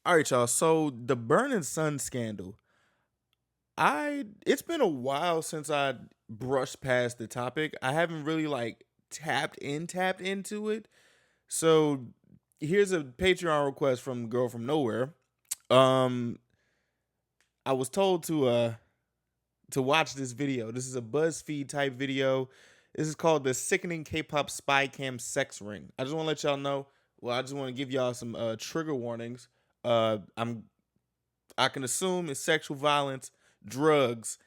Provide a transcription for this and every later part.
All right, y'all. So the Burning Sun scandal. It's been a while since I brushed past the topic. I haven't really like tapped into it. So here's a Patreon request from the girl from nowhere. Um, I was told to watch this video. This is a BuzzFeed type video. This is called the sickening K-pop spy cam sex ring. I just want to let y'all know. Well, I just want to give y'all some trigger warnings. I can assume it's sexual violence, drugs,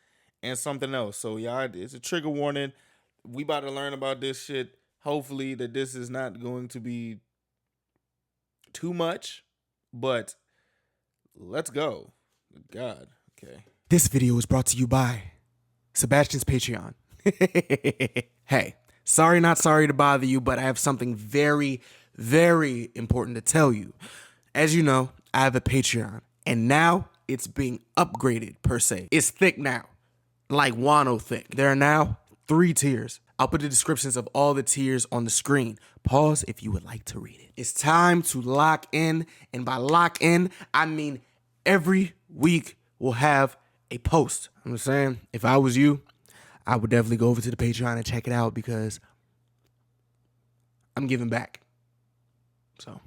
and something else. So y'all, it's a trigger warning. We about to learn about this shit. Hopefully that this is not going to be too much, but let's go. God, okay. This video is brought to you by Sebastian's Patreon. Hey, not sorry to bother you, but I have something very, very important to tell you. As you know, I have a Patreon, and now it's being upgraded per se. It's thick now, like Wano thick. There are now 3 tiers. I'll put the descriptions of all the tiers on the screen. Pause if you would like to read it. It's time to lock in, and by lock in, I mean every week we'll have a post. I'm just saying, if I was you, I would definitely go over to the Patreon and check it out because I'm giving back. So,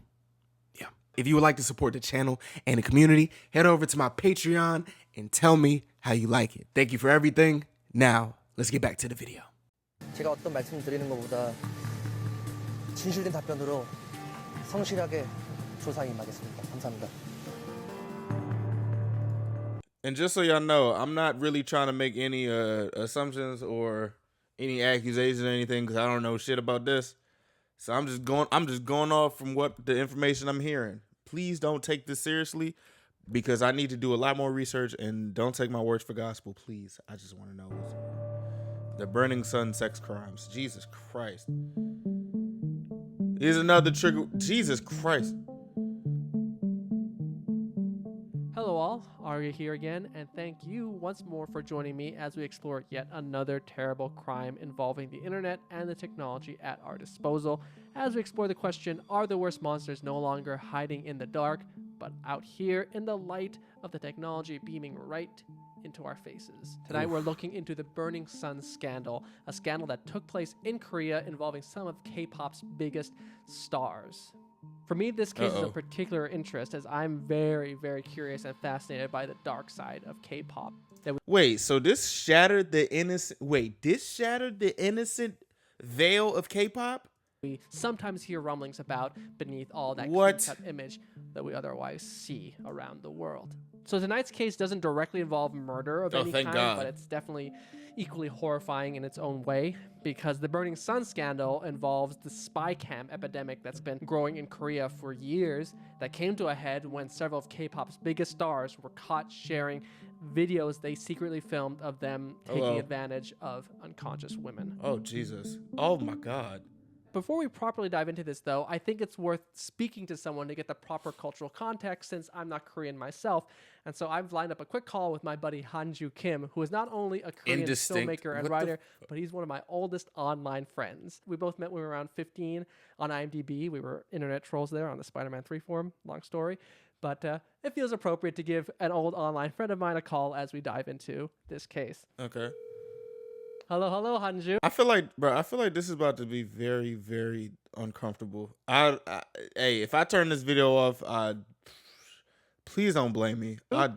yeah. If you would like to support the channel and the community, head over to my Patreon and tell me how you like it. Thank you for everything. Now, let's get back to the video. 제가 어떤 말씀 드리는 것보다 진실된 답변으로 성실하게 조사 임하겠습니다. 감사합니다. And just so y'all know, I'm not really trying to make any assumptions or any accusations or anything because I don't know shit about this. So I'm just going off from what the information I'm hearing. Please don't take this seriously because I need to do a lot more research and don't take my words for gospel, please. I just want to know the Burning Sun sex crimes. Jesus Christ. Here's another trigger. Jesus Christ. Hello all, Arya here again, and thank you once more for joining me as we explore yet another terrible crime involving the internet and the technology at our disposal, as we explore the question, are the worst monsters no longer hiding in the dark, but out here in the light of the technology beaming right into our faces. Tonight we're looking into the Burning Sun scandal, a scandal that took place in Korea involving some of K-pop's biggest stars. For me, this case is of particular interest as I'm very, very curious and fascinated by the dark side of K-pop. Wait, so this shattered the innocent veil of K-pop? We sometimes hear rumblings about beneath all that clean-cut image that we otherwise see around the world. So tonight's case doesn't directly involve murder of any kind, but it's definitely equally horrifying in its own way because the Burning Sun scandal involves the spy cam epidemic that's been growing in Korea for years that came to a head when several of K-pop's biggest stars were caught sharing videos they secretly filmed of them taking advantage of unconscious women. Oh, Jesus. Oh, my God. Before we properly dive into this, though, I think it's worth speaking to someone to get the proper cultural context since I'm not Korean myself. And so I've lined up a quick call with my buddy Hanju Kim, who is not only a Korean filmmaker and writer, but he's one of my oldest online friends. We both met when we were around 15 on IMDb. We were internet trolls there on the Spider-Man 3 forum. Long story. But it feels appropriate to give an old online friend of mine a call as we dive into this case. Okay. Hello, Hanju. I feel like this is about to be very, very uncomfortable. Hey, if I turn this video off, please don't blame me. Hello.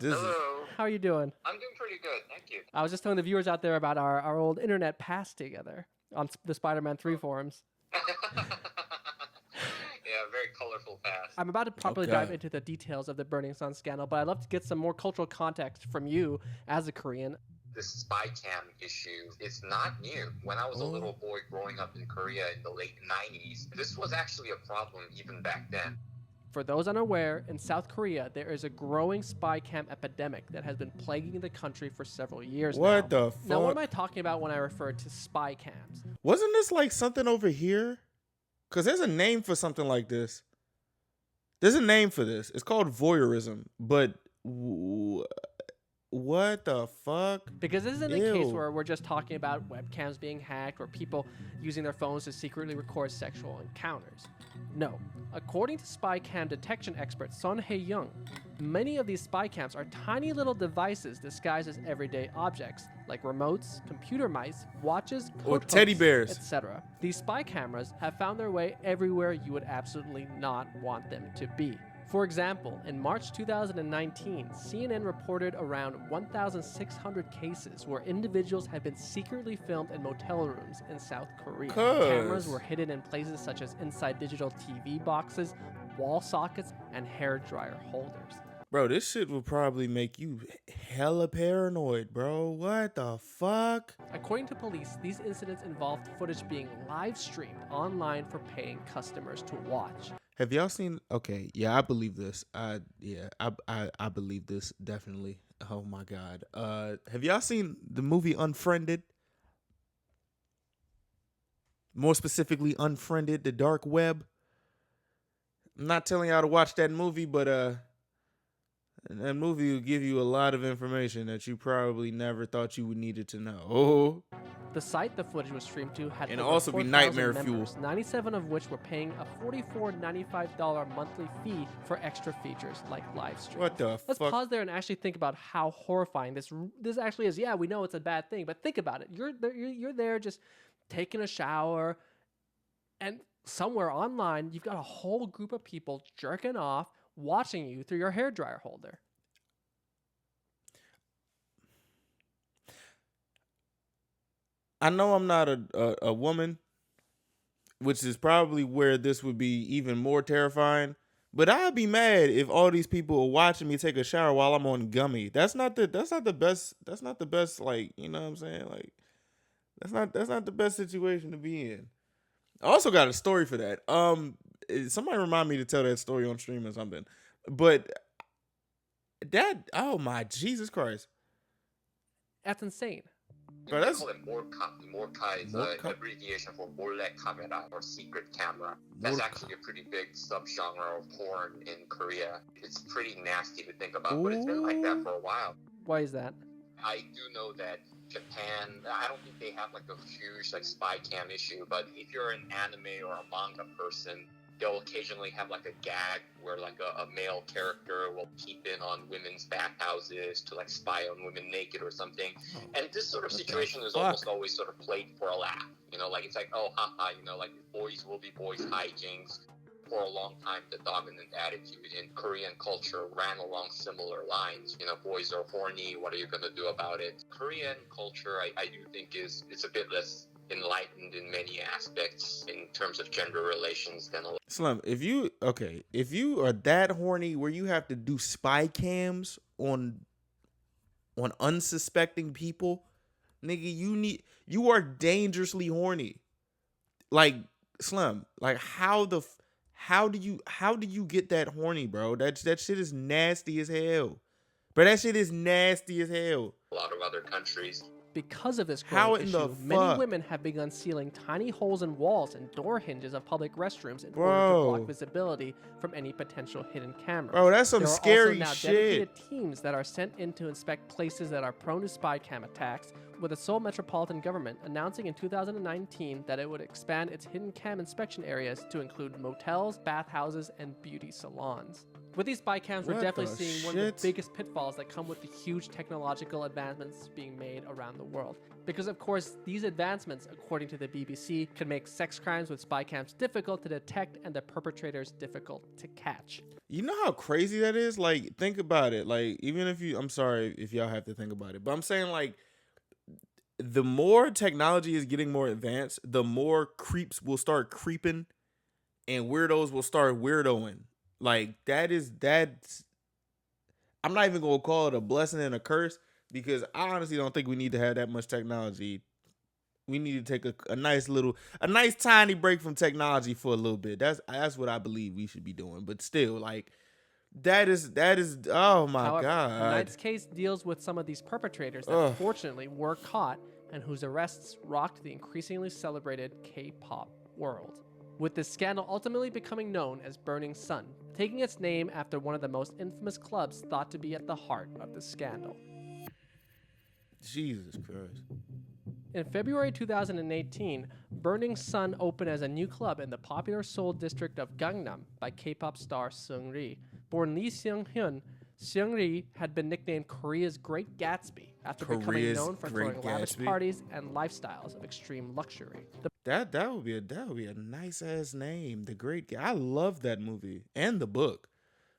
How are you doing? I'm doing pretty good, thank you. I was just telling the viewers out there about our old internet past together on the Spider-Man 3 forums. Yeah, very colorful past. I'm about to properly dive into the details of the Burning Sun scandal, but I'd love to get some more cultural context from you as a Korean. This spy cam issue is not new. When I was a little boy growing up in Korea in the late 90s, this was actually a problem even back then. For those unaware, in South Korea, there is a growing spy cam epidemic that has been plaguing the country for several years now. What the fuck? Now, what am I talking about when I refer to spy cams? Wasn't this like something over here? Because there's a name for something like this. There's a name for this. It's called voyeurism. But What the fuck? Because this isn't a case Ew. where we're just talking about webcams being hacked or people using their phones to secretly record sexual encounters. No. According to spy cam detection expert Seung-hyun, many of these spy cams are tiny little devices disguised as everyday objects, like remotes, computer mice, watches, Or coat teddy hooks, bears. etc. These spy cameras have found their way everywhere you would absolutely not want them to be. For example, in March 2019, CNN reported around 1,600 cases where individuals had been secretly filmed in motel rooms in South Korea. Cameras were hidden in places such as inside digital TV boxes, wall sockets, and hairdryer holders. Bro, this shit will probably make you hella paranoid, bro. What the fuck? According to police, these incidents involved footage being live streamed online for paying customers to watch. Have y'all seen? Okay, yeah, I believe this. I believe this definitely. Oh my god. Have y'all seen the movie Unfriended? More specifically, Unfriended, the dark web. I'm not telling y'all to watch that movie, but that movie will give you a lot of information that you probably never thought you would needed to know. Oh. The site the footage was streamed to had And over also be 4,000 nightmare members, fuel. 97 of which were paying a $44.95 monthly fee for extra features like live streams. What the Let's fuck? pause there and actually think about how horrifying this actually is. Yeah, we know it's a bad thing, but think about it. You're there just taking a shower, and somewhere online you've got a whole group of people jerking off, watching you through your hairdryer holder. I know I'm not a woman, which is probably where this would be even more terrifying. But I'd be mad if all these people are watching me take a shower while I'm on gummy. That's not the best, like, you know what I'm saying? Like, that's not the best situation to be in. I also got a story for that. Somebody remind me to tell that story on stream or something. But that, oh my Jesus Christ. That's insane. Bro, They that's call it Morka. Morka is Morka? an abbreviation for Morle camera or secret camera. That's Morka. actually a pretty big subgenre of porn in Korea. It's pretty nasty to think about, but it's been like that for a while. Why is that? I do know that Japan, I don't think they have like a huge like spy cam issue, but if you're an anime or a manga person, they'll occasionally have like a gag where like a male character will peep in on women's bathhouses to like spy on women naked or something. And this sort of situation is almost always sort of played for a laugh. You know, like it's like, oh, haha, you know, like boys will be boys hijinks. For a long time, the dominant attitude in Korean culture ran along similar lines. You know, boys are horny. What are you going to do about it? Korean culture, I do think it's a bit less enlightened in many aspects in terms of gender relations than a Slim, if you are that horny where you have to do spy cams on unsuspecting people, nigga, you are dangerously horny. Like, Slim, like how do you get that horny, bro? That shit is nasty as hell. Bro, that shit is nasty as hell. lot of other countries. Because of this How growing in issue, the many fuck? women have begun sealing tiny holes in walls and door hinges of public restrooms in order to Bro. block visibility from any potential hidden cameras. Bro, that's some there are scary also now shit. dedicated teams that are sent in to inspect places that are prone to spy cam attacks, with the Seoul metropolitan government announcing in 2019 that it would expand its hidden cam inspection areas to include motels, bathhouses, and beauty salons. With these spy cams, we're What definitely the seeing one of shit? the biggest pitfalls that come with the huge technological advancements being made around the world. Because, of course, these advancements, according to the BBC, can make sex crimes with spy cams difficult to detect and the perpetrators difficult to catch. You know how crazy that is? Like, think about it. Like, even if I'm sorry if y'all have to think about it, but I'm saying, like, the more technology is getting more advanced, the more creeps will start creeping and weirdos will start weirdoing. Like, that's I'm not even gonna call it a blessing and a curse, because I honestly don't think we need to have that much technology. We need to take a nice tiny break from technology for a little bit. That's what I believe we should be doing. But still, like, that is oh my However, god. tonight's case deals with some of these perpetrators that Ugh. fortunately were caught and whose arrests rocked the increasingly celebrated K-pop world, with this scandal ultimately becoming known as Burning Sun, taking its name after one of the most infamous clubs thought to be at the heart of the scandal. Jesus Christ. In February 2018, Burning Sun opened as a new club in the popular Seoul district of Gangnam by K-pop star Seung-ri. Born Lee Seung-hyun, Seung-ri had been nicknamed Korea's Great Gatsby after becoming Korea's known for Great throwing lavish Gatsby? parties and lifestyles of extreme luxury. The That would be a nice ass name. The Great Guy. I love that movie and the book.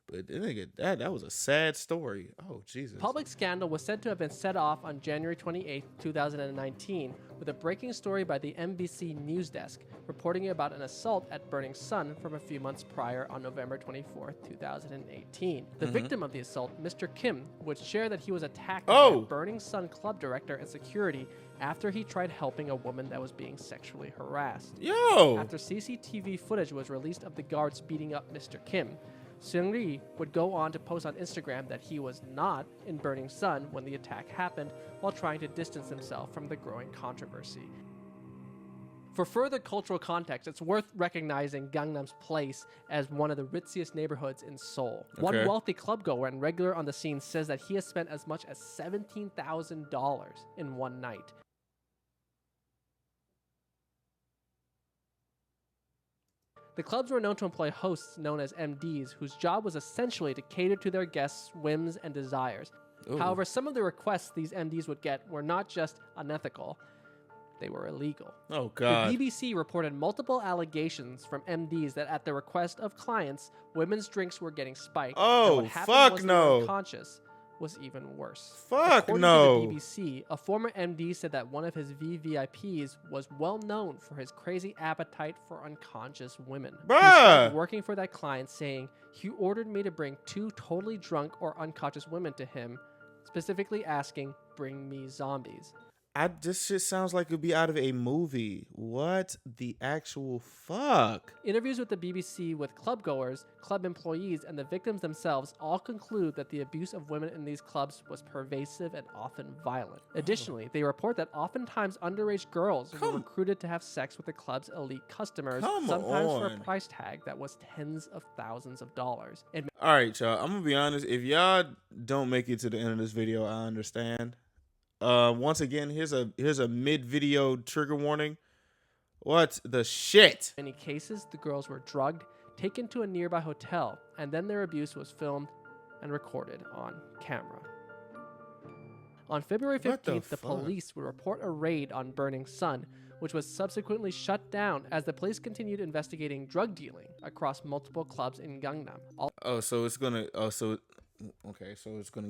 But nigga, that was a sad story. Oh Jesus. public scandal was said to have been set off on January 28, 2019, with a breaking story by the MBC News Desk reporting about an assault at Burning Sun from a few months prior on November 24, 2018. The victim of the assault, Mr. Kim, would share that he was attacked by a Burning Sun club director and security after he tried helping a woman that was being sexually harassed. Yo. After CCTV footage was released of the guards beating up Mr. Kim, Seung-ri would go on to post on Instagram that he was not in Burning Sun when the attack happened, while trying to distance himself from the growing controversy. For further cultural context, it's worth recognizing Gangnam's place as one of the ritziest neighborhoods in Seoul. One Okay. wealthy clubgoer and regular on the scene says that he has spent as much as $17,000 in one night. The clubs were known to employ hosts known as MDs, whose job was essentially to cater to their guests' whims and desires. Ooh. However, some of the requests these MDs would get were not just unethical, they were illegal. Oh God. The BBC reported multiple allegations from MDs that at the request of clients, women's drinks were getting spiked. Oh, and what happened fuck once they no. were unconscious was even worse. Fuck According no. to the BBC, a former MD said that one of his VVIPs was well known for his crazy appetite for unconscious women. He Bruh. started working for that client, saying he ordered me to bring 2 totally drunk or unconscious women to him, specifically asking, "Bring me zombies." This shit sounds like it'd be out of a movie. What the actual fuck? Interviews with the BBC with clubgoers, club employees, and the victims themselves all conclude that the abuse of women in these clubs was pervasive and often violent. Additionally, they report that oftentimes underage girls were recruited to have sex with the club's elite customers, sometimes for a on. price tag that was tens of thousands of dollars. And All right, y'all. I'm gonna be honest. If y'all don't make it to the end of this video, I understand. Once again, here's a mid-video trigger warning. What the shit? in many cases, the girls were drugged, taken to a nearby hotel, and then their abuse was filmed and recorded on camera. On February What the 15th, the fuck? police would report a raid on Burning Sun, which was subsequently shut down as the police continued investigating drug dealing across multiple clubs in Gangnam. So it's gonna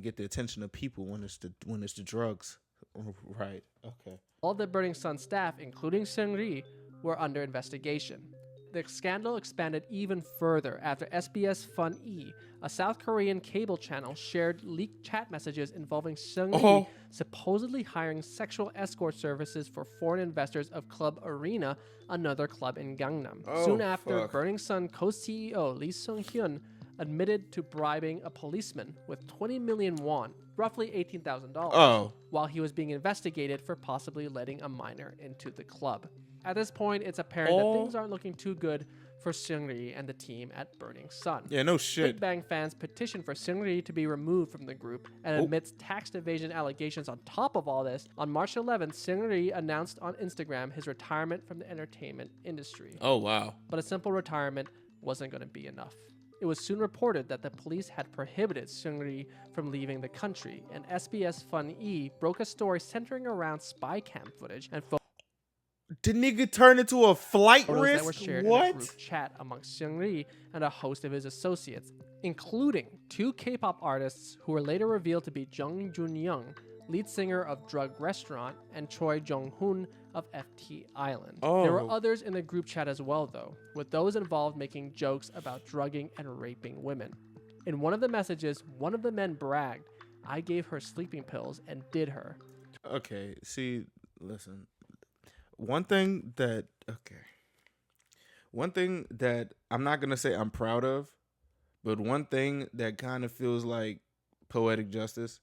get the attention of people when it's the drugs. Right. Okay. All the Burning Sun staff, including Seung-ri, were under investigation. The scandal expanded even further after SBS Fun E, a South Korean cable channel, shared leaked chat messages involving Seung-ri supposedly hiring sexual escort services for foreign investors of Club Arena, another club in Gangnam. Soon after, fuck. Burning Sun co-CEO Lee Seung-hyun admitted to bribing a policeman with 20 million won, roughly $18,000, while he was being investigated for possibly letting a minor into the club. At this point, it's apparent that things aren't looking too good for Seung-ri and the team at Burning Sun. Yeah, no Big shit. Bang fans petitioned for Seung-ri to be removed from the group, and amidst tax evasion allegations on top of all this, on March 11th, Seung-ri announced on Instagram his retirement from the entertainment industry. Oh wow. But a simple retirement wasn't going to be enough. It was soon reported that the police had prohibited Seung-ri from leaving the country, and SBS Fun E broke a story centering around spy cam footage and The nigga turned into a flight photos that were risk. shared in a group chat amongst Seung-ri and a host of his associates, including 2 K-pop artists who were later revealed to be Joon-young, lead singer of Drug Restaurant, and Choi Jong-hoon of FT Island. There were others in the group chat as well, though, with those involved making jokes about drugging and raping women. In one of the messages, one of the men bragged, "I gave her sleeping pills and did her." Okay, see, listen. One thing that I'm not gonna say I'm proud of, but one thing that kind of feels like poetic justice,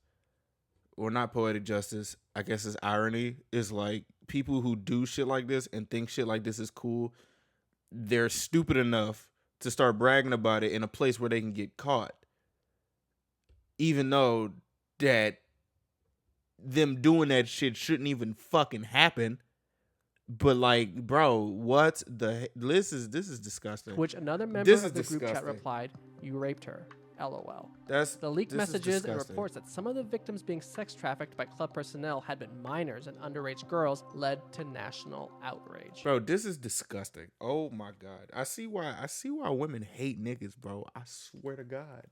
or not poetic justice, I guess is irony, is like people who do shit like this and think shit like this is cool, they're stupid enough to start bragging about it in a place where they can get caught. Even though that them doing that shit shouldn't even fucking happen. But like, bro, what the this is disgusting. To which another member This of the is group chat disgusting. replied, "You raped her. LOL." That's The leaked this is messages and disgusting. reports that some of the victims being sex trafficked by club personnel had been minors and underage girls led to national outrage. Bro, this is disgusting. Oh my god. I see why women hate niggas, bro. I swear to God.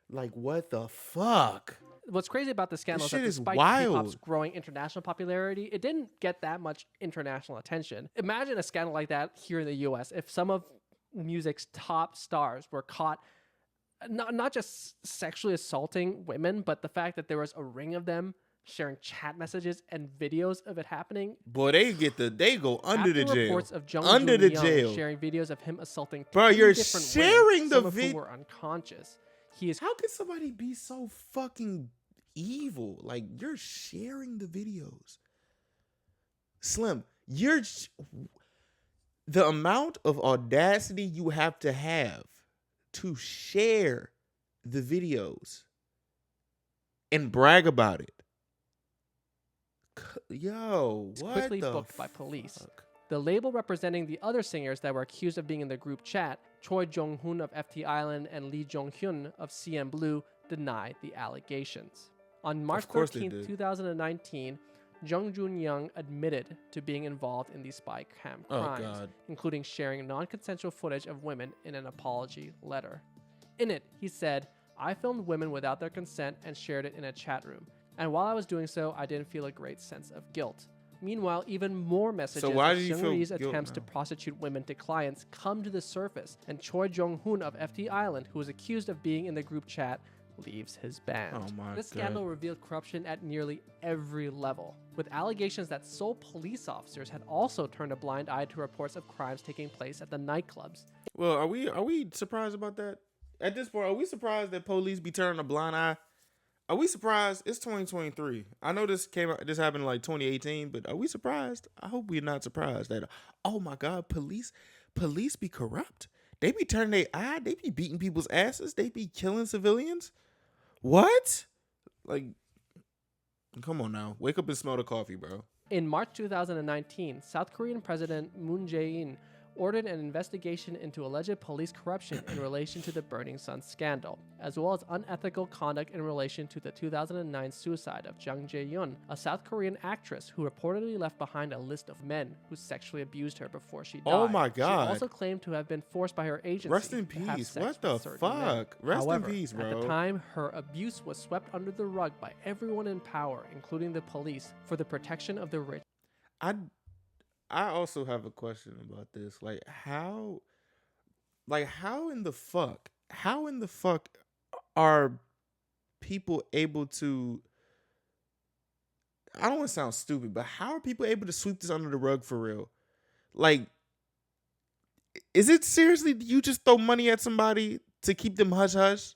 Like, what the fuck? What's crazy about this scandal is that shit is despite wild. K-pop's growing international popularity, it didn't get that much international attention. Imagine a scandal like that here in the US. If some of music's top stars were caught not just sexually assaulting women, but the fact that there was a ring of them sharing chat messages and videos of it happening. Boy, they go under the After jail. reports of Under the Jong-hyun jail. sharing videos of him assaulting Bro, 10 you're different sharing women, the some of vid- whom were unconscious. He is How could somebody be so fucking evil? Like, you're sharing the videos. Slim, the amount of audacity you have to share the videos and brag about it. Yo, what quickly the booked by police. fuck? The label representing the other singers that were accused of being in the group chat, Choi Jong-hoon of FT Island and Lee Jong-hyun of CN Blue, denied the allegations. On March course they 13, did. 2019, Joon-young admitted to being involved in these spy cam Oh, crimes, God. including sharing non-consensual footage of women in an apology letter. In it, he said, "I filmed women without their consent and shared it in a chat room. And while I was doing so, I didn't feel a great sense of guilt." Meanwhile, even more messages why of did you feel Seung-ri's guilt attempts to now? prostitute women to clients come to the surface, and Choi Jong-hoon of FT Island, who was accused of being in the group chat, leaves his band. Oh my This God. scandal revealed corruption at nearly every level, with allegations that Seoul police officers had also turned a blind eye to reports of crimes taking place at the nightclubs. Well, are we surprised about that? At this point, are we surprised that police be turning a blind eye? Are we surprised? It's 2023. I know this happened in like 2018, but are we surprised? I hope we're not surprised that, oh my God, police be corrupt. They be turning their eye. They be beating people's asses. They be killing civilians. What? Like, come on now. Wake up and smell the coffee, bro. In March 2019, South Korean President Moon Jae-in ordered an investigation into alleged police corruption in relation to the Burning Sun scandal, as well as unethical conduct in relation to the 2009 suicide of Ja-yeon, a South Korean actress who reportedly left behind a list of men who sexually abused her before she died. Oh my God. She also claimed to have been forced by her agency Rest in to have peace. sex What the with certain men. fuck? Rest in However, peace, at bro. the time, her abuse was swept under the rug by everyone in power, including the police, for the protection of the rich. I also have a question about this. Like how in the fuck are people able to, I don't want to sound stupid, but how are people able to sweep this under the rug for real? Like, is it seriously you just throw money at somebody to keep them hush hush?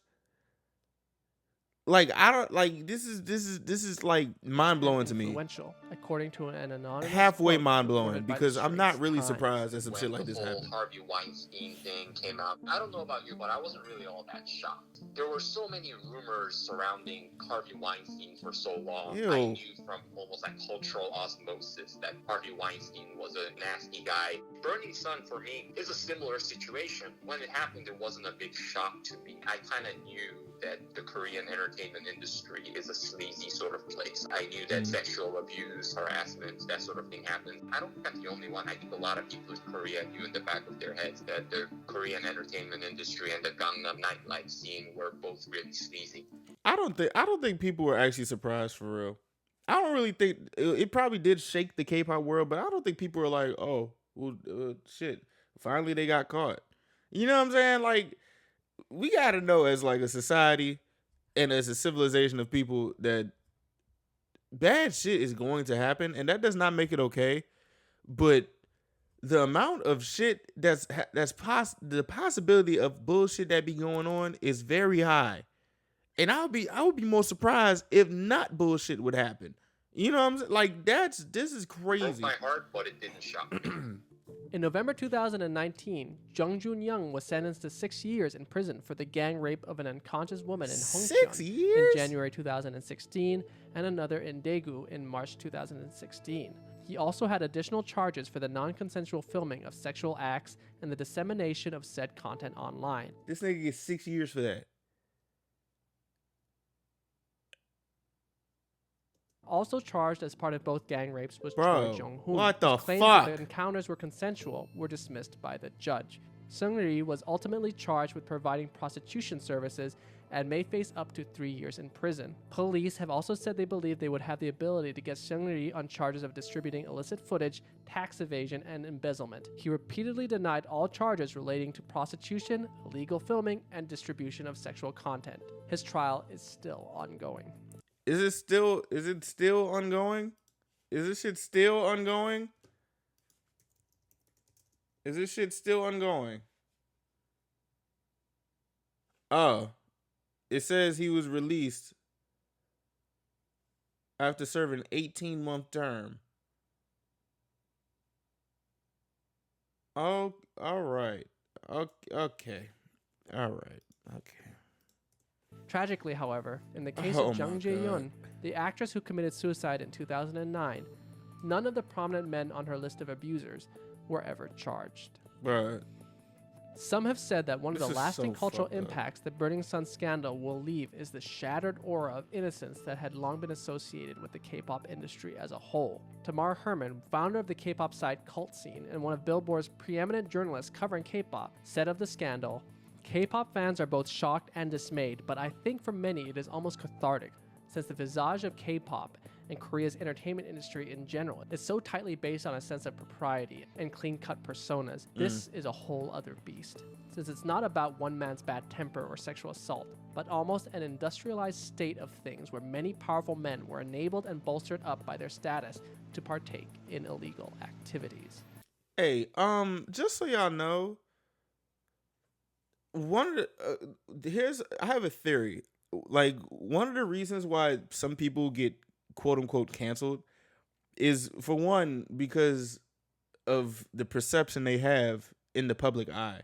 Like, I don't like this is like mind blowing to me. Influential, according to an anonymous Halfway quote mind reported blowing by the because I'm not Straits really Times. surprised that some When shit like the this whole happened. Harvey Weinstein thing came out, I don't know about you, but I wasn't really all that shocked. There were so many rumors surrounding Harvey Weinstein for so long. Ew. I knew from almost like cultural osmosis that Harvey Weinstein was a nasty guy. Burning Sun, for me, is a similar situation. When it happened, it wasn't a big shock to me. I kind of knew that the Korean entertainment industry is a sleazy sort of place. I knew that sexual abuse, harassment, that sort of thing happened. I don't think I'm the only one. I think a lot of people in Korea knew in the back of their heads that the Korean entertainment industry and the Gangnam nightlife scene were both really sleazy. I don't think people were actually surprised for real. I don't really think it probably did shake the K-pop world, but I don't think people were like, "Oh, well, shit, finally they got caught." You know what I'm saying? Like, we got to know as like a society and as a civilization of people that bad shit is going to happen, and that does not make it okay. But the amount of shit the possibility of bullshit that be going on is very high. And I would be more surprised if not bullshit would happen. You know what I'm saying? Like, this is Broke crazy. my heart, but it didn't shock me. In November 2019, Joon-young was sentenced to 6 years in prison for the gang rape of an unconscious woman in 6 Hongcheon in years? January 2016 and another in Daegu in March 2016. He also had additional charges for the non-consensual filming of sexual acts and the dissemination of said content online. This nigga gets 6 years for that. Also charged as part of both gang rapes was Bro, Choi Jong-hoon, what the whose claims that fuck? the encounters were consensual were dismissed by the judge. Seung-ryun was ultimately charged with providing prostitution services and may face up to 3 years in prison. Police have also said they believe they would have the ability to get Seung-ryun on charges of distributing illicit footage, tax evasion, and embezzlement. He repeatedly denied all charges relating to prostitution, illegal filming, and distribution of sexual content. His trial is still ongoing. Is it still ongoing? Is this shit still ongoing? Is this shit still ongoing? Oh. It says he was released after serving an 18-month term. Oh, all right. Okay. All right. Okay. Tragically, however, in the case Oh of my Ja-yeon, the actress who committed suicide in 2009, none of the prominent men on her list of abusers were ever charged. Bruh. Some have said that one of This the is lasting so cultural fucked up. impacts the Burning Sun scandal will leave is the shattered aura of innocence that had long been associated with the K-pop industry as a whole. Tamar Herman, founder of the K-pop site Cult Scene and one of Billboard's preeminent journalists covering K-pop, said of the scandal, "K-pop fans are both shocked and dismayed, but I think for many it is almost cathartic, since the visage of K-pop and Korea's entertainment industry in general is so tightly based on a sense of propriety and clean-cut personas. This is a whole other beast, since it's not about one man's bad temper or sexual assault, but almost an industrialized state of things where many powerful men were enabled and bolstered up by their status to partake in illegal activities." Hey, just so y'all know, one of the, I have a theory. Like, one of the reasons why some people get quote unquote canceled is, for one, because of the perception they have in the public eye.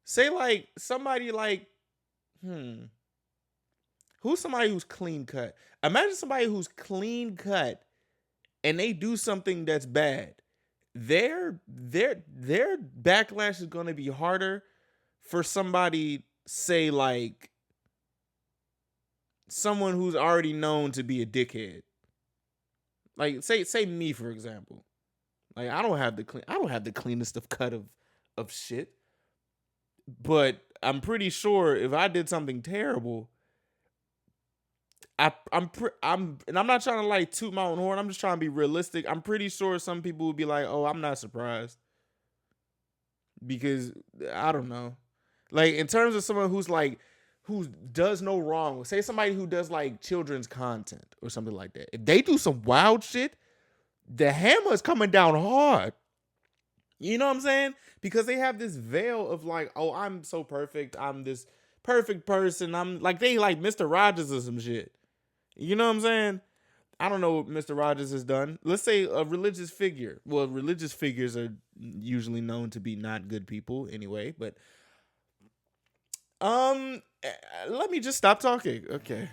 Say like somebody like, who's somebody who's clean cut? Imagine somebody who's clean cut and they do something that's bad. Their backlash is going to be harder for somebody, say like someone who's already known to be a dickhead. Like say me, for example. Like I don't have the cleanest of cut of shit. But I'm pretty sure if I did something terrible, I'm not trying to like toot my own horn. I'm just trying to be realistic. I'm pretty sure some people would be like, "Oh, I'm not surprised," because I don't know. Like in terms of someone who does no wrong, say somebody who does like children's content or something like that. If they do some wild shit, the hammer is coming down hard. You know what I'm saying? Because they have this veil of like, oh, I'm so perfect. I'm this perfect person. I'm like, they like Mr. Rogers or some shit. You know what I'm saying? I don't know what Mr. Rogers has done. Let's say a religious figure. Well, religious figures are usually known to be not good people anyway, but let me just stop talking. Okay.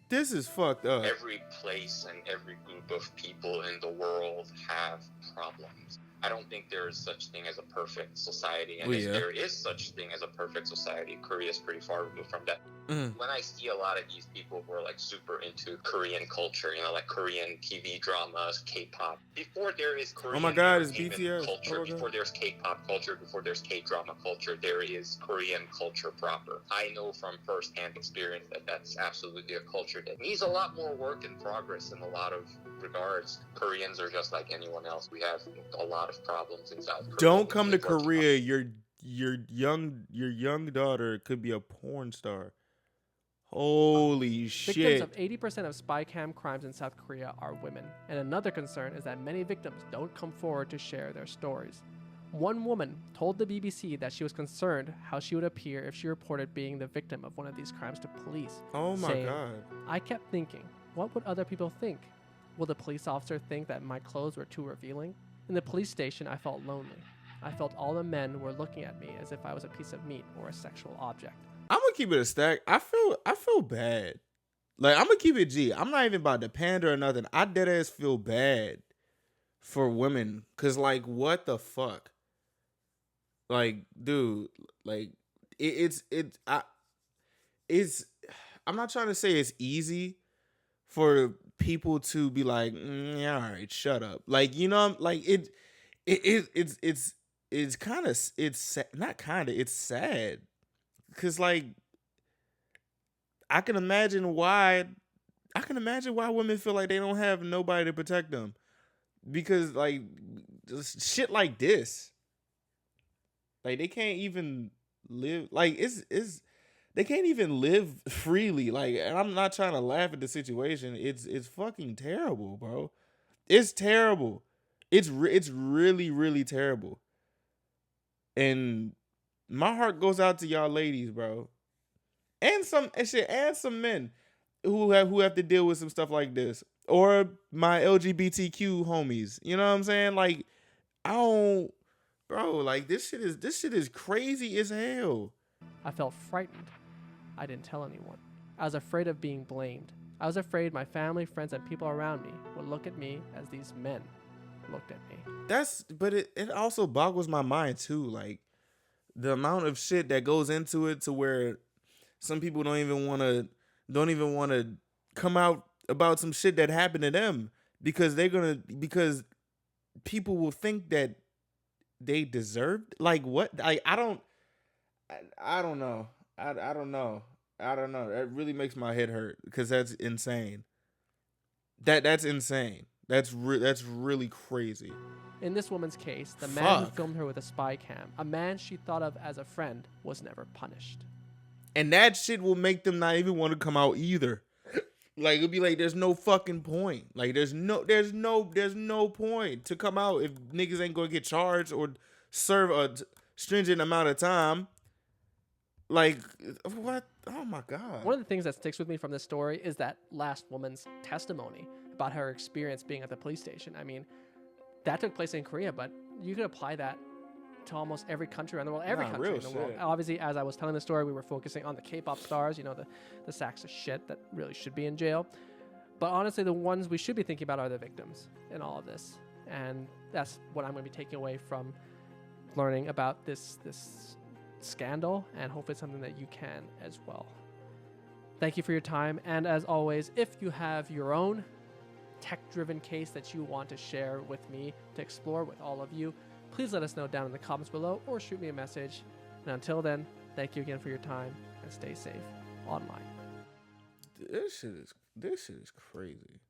This is fucked up. Every place and every group of people in the world have problems. I don't think there is such thing as a perfect society, and if there is such thing as a perfect society, Korea is pretty far removed from that. When I see a lot of these people who are like super into Korean culture, you know, like Korean TV dramas, K-pop. Before there is Korean entertainment culture, before there's K-pop culture, before there's K-drama culture, there is Korean culture proper. I know from firsthand experience that that's absolutely a culture that needs a lot more work and progress in a lot of regards. Koreans are just like anyone else. We have a lot of problems in South Korea. Don't come to Korea. Your young daughter could be a porn star. Holy shit. Victims of 80% of spy cam crimes in South Korea are women, and another concern is that many victims don't come forward to share their stories. One woman told the BBC that she was concerned how she would appear if she reported being the victim of one of these crimes to police. Oh my saying, God. "I kept thinking, what would other people think? Will the police officer think that my clothes were too revealing? In the police station, I felt lonely. I felt all the men were looking at me as if I was a piece of meat or a sexual object. I'm gonna keep it a stack. I feel bad. Like, I'm gonna keep it G. I'm not even about to pander or nothing. I dead ass feel bad for women, cause like, what the fuck? Like, dude, like, it's. I'm not trying to say it's easy for people to be like, yeah, all right, shut up. Like, you know, like it's kind of not kind of it's sad, cause like I can imagine why women feel like they don't have nobody to protect them, because like just shit like this, like they can't even live, like it's they can't even live freely. Like, and I'm not trying to laugh at the situation. It's fucking terrible, bro. It's terrible. It's really, really terrible. And my heart goes out to y'all ladies, bro. And some men who have to deal with some stuff like this. Or my LGBTQ homies. You know what I'm saying? Like, I don't, bro, like this shit is crazy as hell. I felt frightened. I didn't tell anyone. I was afraid of being blamed. I was afraid my family, friends, and people around me would look at me as these men looked at me. But it also boggles my mind too, like the amount of shit that goes into it, to where some people don't even want to come out about some shit that happened to them, because because people will think that they deserved, like, what? I don't know. I don't know. I don't know. That really makes my head hurt, because that's insane. That's insane. That's really crazy. In this woman's case, the man who Fuck. filmed her with a spy cam, a man she thought of as a friend, was never punished. And that shit will make them not even want to come out either. Like, it'll be like, there's no fucking point. Like, there's no point to come out if niggas ain't gonna get charged or serve a stringent amount of time. Like, what? Oh my God. One of the things that sticks with me from this story is that last woman's testimony about her experience being at the police station. I mean, that took place in Korea, but you could apply that to almost every country around the world, every Nah, country real in the world. shit. Obviously, as I was telling the story, we were focusing on the K-pop stars, you know, the sacks of shit that really should be in jail. But honestly, the ones we should be thinking about are the victims in all of this. And that's what I'm going to be taking away from learning about this scandal, and hopefully something that you can as well. Thank you for your time. And as always, if you have your own tech-driven case that you want to share with me to explore with all of you, please let us know down in the comments below or shoot me a message. And until then, thank you again for your time, and stay safe online. This shit is crazy.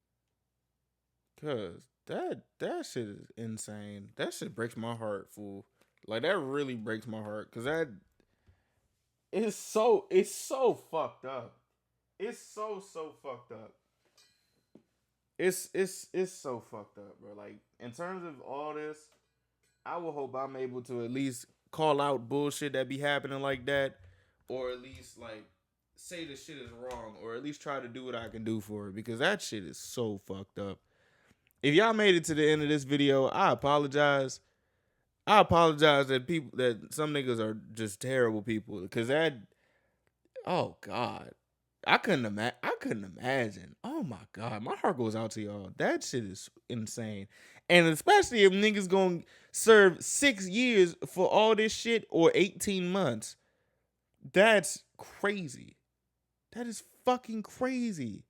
Cause that shit is insane. That shit breaks my heart, fool. Like, that really breaks my heart. Cause it's so fucked up. It's so fucked up. It's so fucked up, bro. Like, in terms of all this, I will hope I'm able to at least call out bullshit that be happening like that, or at least like say the shit is wrong, or at least try to do what I can do for it, because that shit is so fucked up. If y'all made it to the end of this video, I apologize. I apologize that some niggas are just terrible people, because oh God, I couldn't imagine. Oh my God, my heart goes out to y'all. That shit is insane. And especially if niggas gonna serve 6 years for all this shit, or 18 months. That's crazy. That is fucking crazy.